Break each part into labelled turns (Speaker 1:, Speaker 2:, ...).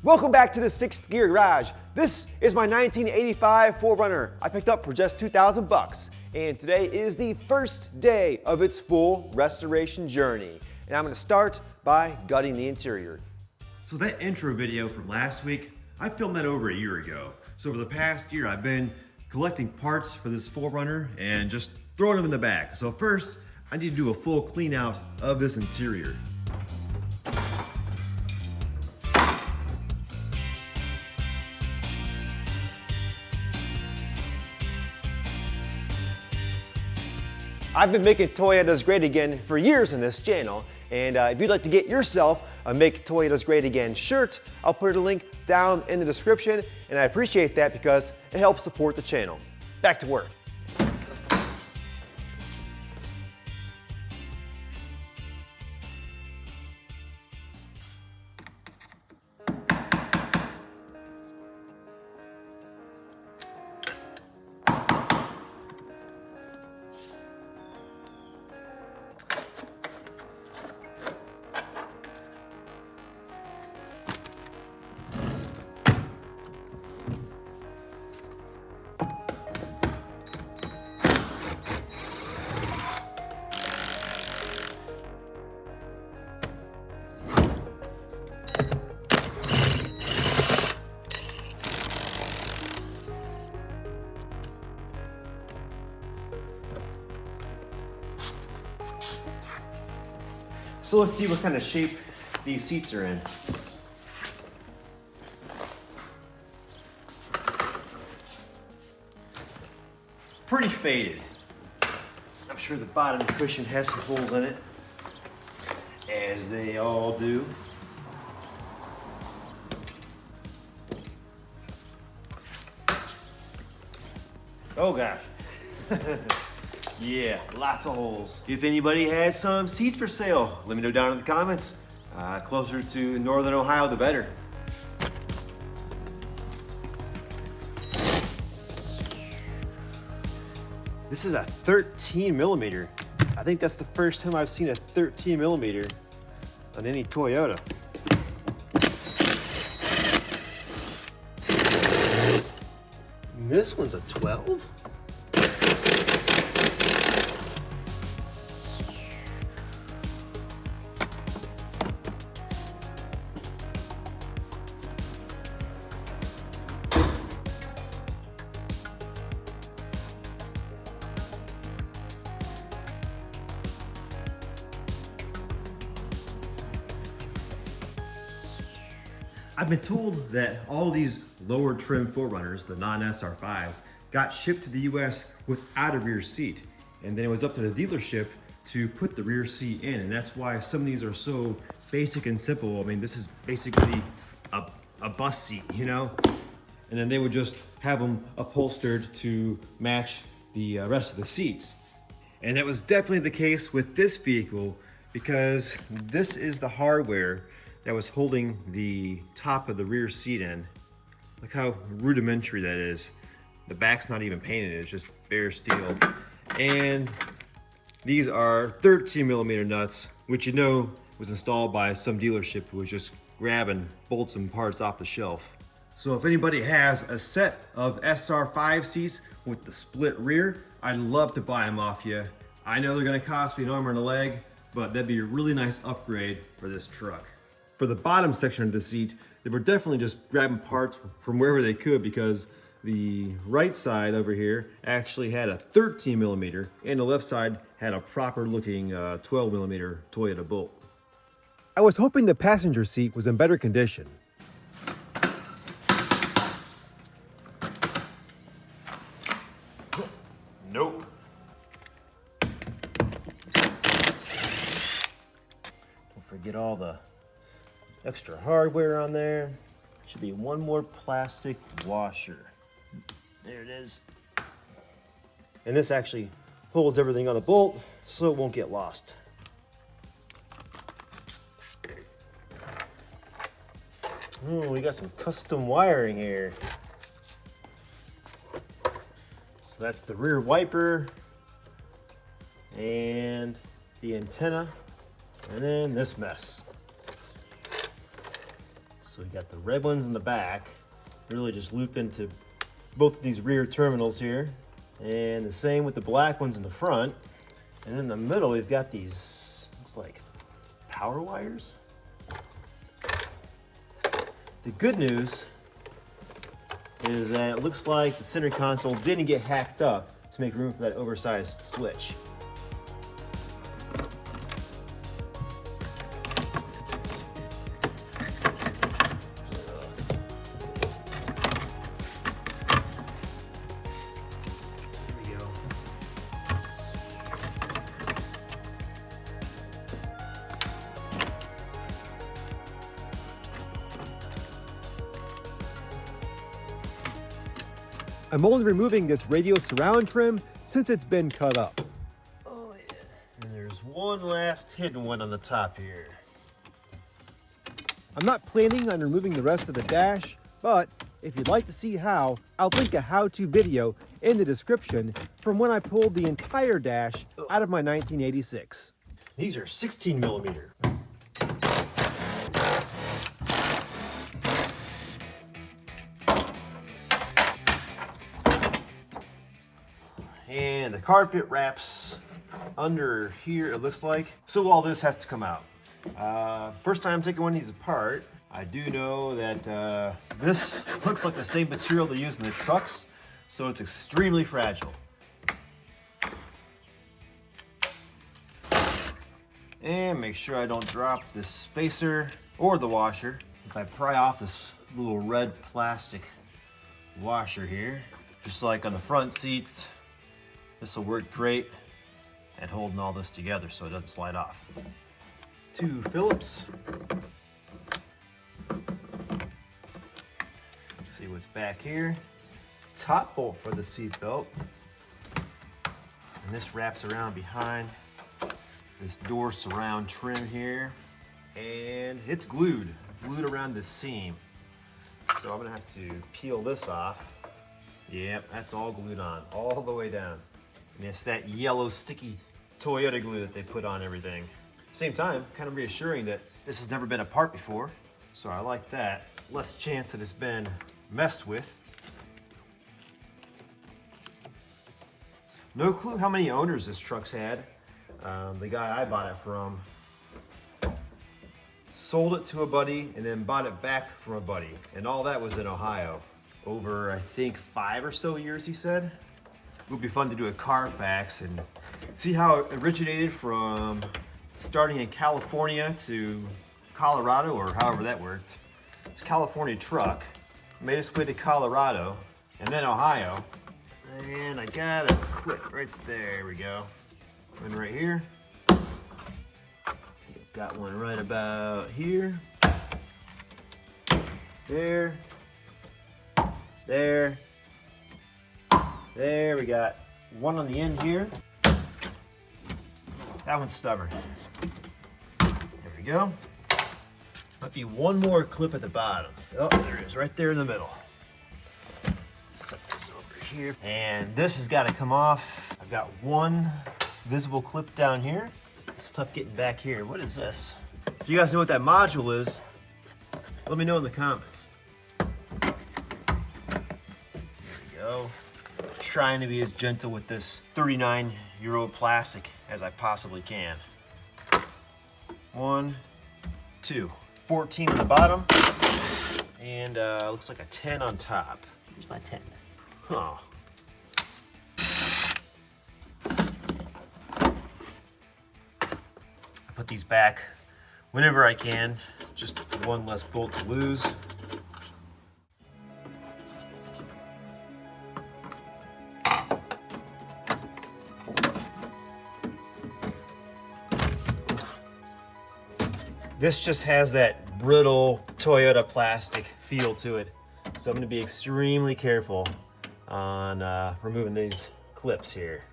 Speaker 1: Welcome back to the 6th Gear Garage. This is my 1985 4Runner I picked up for just 2,000 bucks. And today is the first day of its full restoration journey. And I'm gonna start by gutting the interior.
Speaker 2: So that intro video from last week, I filmed that over a year ago. So over the past year, I've been collecting parts for this 4Runner and just throwing them in the back. So first, I need to do a full clean out of this interior.
Speaker 1: I've been making Toyotas great again for years on this channel, and if you'd like to get yourself a Make Toyotas Great Again shirt, I'll put a link down in the description, and I appreciate that because it helps support the channel. Back to work.
Speaker 2: So let's see what kind of shape these seats are in. Pretty faded. I'm sure the bottom cushion has some holes in it, as they all do. Oh gosh. Yeah, lots of holes. If anybody has some seats for sale, let me know down in the comments. Closer to northern Ohio, the better.
Speaker 1: This is a 13 millimeter. I think that's the first time I've seen a 13 millimeter on any Toyota. And this one's a 12?
Speaker 2: I've been told that all these lower trim 4Runners, the non-SR5s, got shipped to the US without a rear seat. And then it was up to the dealership to put the rear seat in. And that's why some of these are so basic and simple. I mean, this is basically a bus seat, you know? And then they would just have them upholstered to match the rest of the seats. And that was definitely the case with this vehicle because this is the hardware that was holding the top of the rear seat in. Look how rudimentary that is. The back's not even painted, it's just bare steel. And these are 13 millimeter nuts, which you know was installed by some dealership who was just grabbing bolts and parts off the shelf. So if anybody has a set of SR5 seats with the split rear, I'd love to buy them off you. I know they're gonna cost me an arm and a leg, but that'd be a really nice upgrade for this truck. For the bottom section of the seat, they were definitely just grabbing parts from wherever they could because the right side over here actually had a 13 millimeter and the left side had a proper looking 12 millimeter Toyota bolt.
Speaker 1: I was hoping the passenger seat was in better condition.
Speaker 2: Nope. Don't forget all the extra hardware on there. Should be one more plastic washer. There it is.
Speaker 1: And this actually holds everything on the bolt so it won't get lost. Oh, we got some custom wiring here. So that's the rear wiper and the antenna, and then this mess.
Speaker 2: So we got the red ones in the back, really just looped into both of these rear terminals here. And the same with the black ones in the front. And in the middle, we've got these, looks like power wires. The good news is that it looks like the center console didn't get hacked up to make room for that oversized switch.
Speaker 1: I'm only removing this radio surround trim since it's been cut up.
Speaker 2: Oh yeah. And there's one last hidden one on the top here.
Speaker 1: I'm not planning on removing the rest of the dash, but if you'd like to see how, I'll link a how-to video in the description from when I pulled the entire dash out of my 1986.
Speaker 2: These are 16 millimeter. And the carpet wraps under here, it looks like. So all this has to come out. First time taking one of these apart. I do know that this looks like the same material they use in the trucks, so it's extremely fragile. And make sure I don't drop this spacer or the washer. If I pry off this little red plastic washer here, just like on the front seats, this will work great at holding all this together so it doesn't slide off. 2 Phillips. See what's back here. Top bolt for the seat belt. And this wraps around behind this door surround trim here. And it's glued around the seam. So I'm gonna have to peel this off. Yep, that's all glued on, all the way down. And it's that yellow sticky Toyota glue that they put on everything. Same time, kind of reassuring that this has never been apart before. So I like that. Less chance that it's been messed with. No clue how many owners this truck's had. The guy I bought it from sold it to a buddy and then bought it back from a buddy. And all that was in Ohio. Over, I think, 5 or so years, he said. It would be fun to do a Carfax and see how it originated from starting in California to Colorado, or however that worked. It's a California truck, made its way to Colorado, and then Ohio. And I got a clip right there, we go. One right here. Got one right about here. There. There. There, we got one on the end here. That one's stubborn. There we go. Might be one more clip at the bottom. Oh, there it is, right there in the middle. Set this over here. And this has got to come off. I've got one visible clip down here. It's tough getting back here. What is this? If you guys know what that module is, let me know in the comments. There we go. Trying to be as gentle with this 39-year-old plastic as I possibly can. 1, 2, 14 on the bottom, and looks like a 10 on top. Here's my 10. Huh. I put these back whenever I can, just one less bolt to lose. This just has that brittle Toyota plastic feel to it. So I'm gonna be extremely careful on removing these clips here.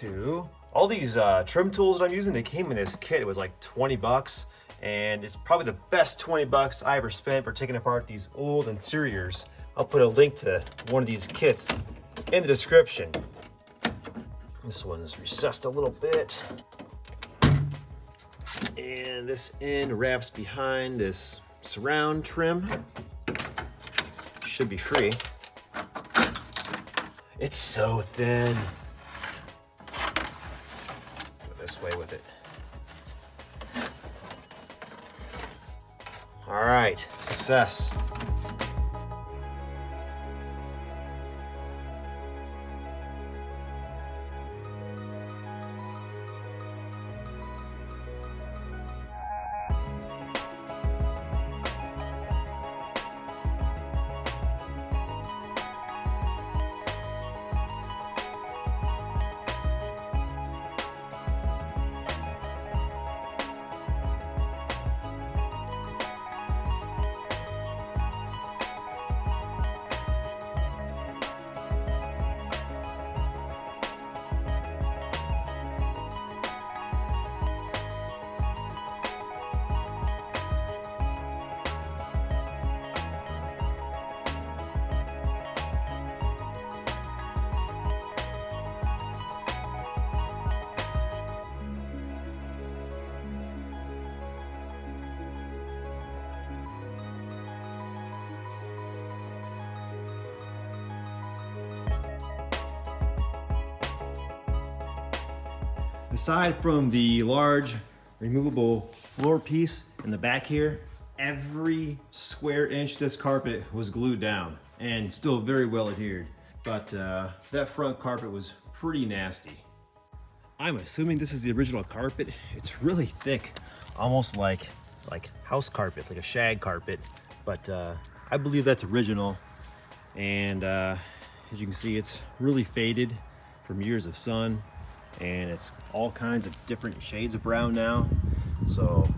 Speaker 2: 2. All these trim tools that I'm using, they came in this kit. It was like 20 bucks, and it's probably the best 20 bucks I ever spent for taking apart these old interiors. I'll put a link to one of these kits in the description. This one's recessed a little bit.
Speaker 1: And this end wraps behind this surround trim. Should be free. It's so thin. Go this way with it. All right, success. Aside from the large removable floor piece in the back here, every square inch of this carpet was glued down and still very well adhered. But that front carpet was pretty nasty. I'm assuming this is the original carpet. It's really thick, almost like house carpet, like a shag carpet. But I believe that's original. And as you can see, it's really faded from years of sun. And it's all kinds of different shades of brown now. So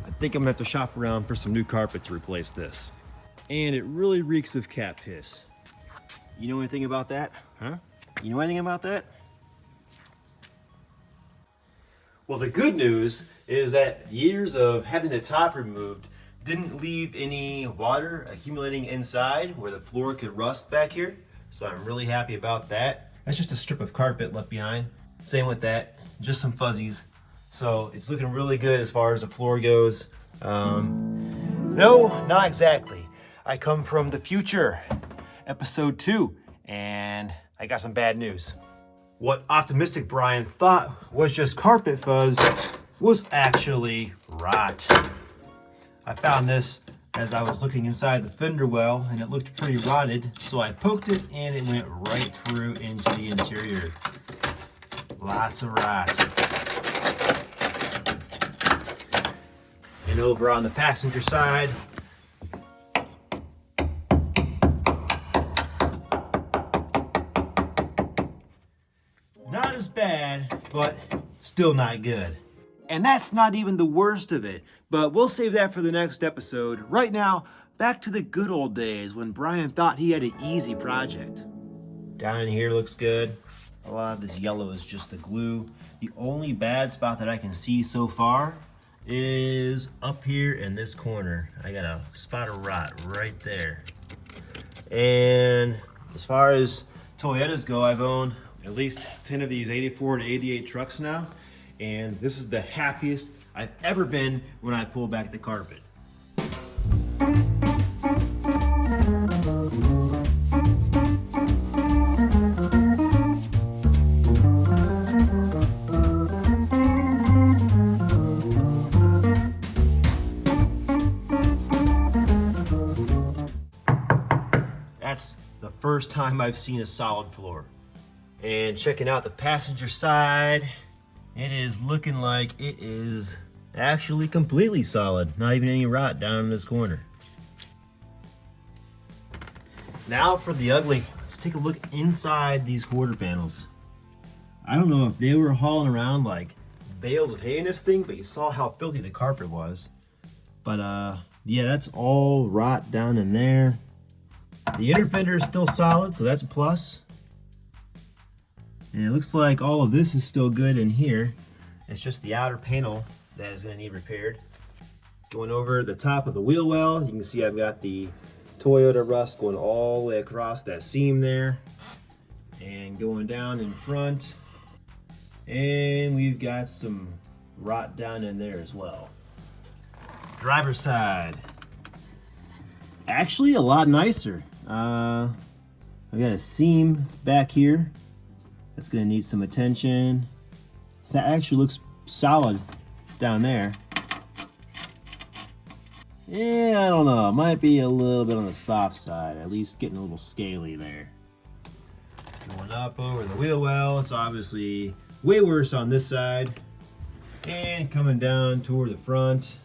Speaker 1: I think I'm gonna have to shop around for some new carpet to replace this. And it really reeks of cat piss. You know anything about that? Huh? You know anything about that? Well, the good news is that years of having the top removed didn't leave any water accumulating inside where the floor could rust back here. So I'm really happy about that. That's just a strip of carpet left behind. Same with that, just some fuzzies. So it's looking really good as far as the floor goes. No, not exactly. I come from the future, episode 2, and I got some bad news. What optimistic Brian thought was just carpet fuzz was actually rot. I found this as I was looking inside the fender well, and it looked pretty rotted, so I poked it and it went right through into the interior. Lots of rot. And over on the passenger side, not as bad, but still not good. And that's not even the worst of it, but we'll save that for the next episode. Right now, back to the good old days when Brian thought he had an easy project. Down in here looks good. A lot of this yellow is just the glue. The only bad spot that I can see so far is up here in this corner. I got a spot of rot right there. And as far as Toyotas go, I've owned at least 10 of these 84 to 88 trucks now. And this is the happiest I've ever been when I pull back the carpet. That's the first time I've seen a solid floor. And checking out the passenger side, it is looking like it is actually completely solid. Not even any rot down in this corner. Now for the ugly. Let's take a look inside these quarter panels. I don't know if they were hauling around like bales of hay in this thing, but you saw how filthy the carpet was. But yeah, that's all rot down in there. The inner fender is still solid, so that's a plus. And it looks like all of this is still good in here. It's just the outer panel that is going to need repaired. Going over the top of the wheel well, you can see I've got the Toyota rust going all the way across that seam there. And going down in front. And we've got some
Speaker 3: rot down in there as well. Driver's side. Actually a lot nicer. I've got a seam back here that's gonna need some attention. That actually looks solid down there. Yeah, I don't know, it might be a little bit on the soft side, at least getting a little scaly there. Going up over the wheel well, it's obviously way worse on this side. And coming down toward the front,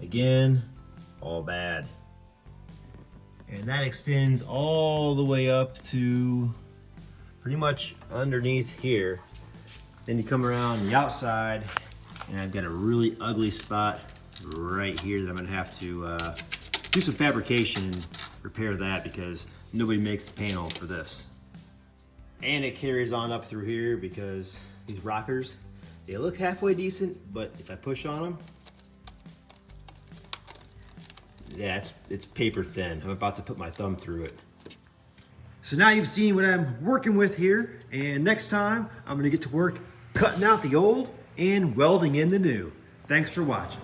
Speaker 3: again, all bad. And that extends all the way up to pretty much underneath here. Then you come around the outside, and I've got a really ugly spot right here that I'm gonna have to do some fabrication and repair that because nobody makes a panel for this. And it carries on up through here because these rockers, they look halfway decent, but if I push on them, yeah, it's paper thin. I'm about to put my thumb through it.
Speaker 2: So now you've seen what I'm working with here, and next time I'm gonna get to work cutting out the old and welding in the new. Thanks for watching.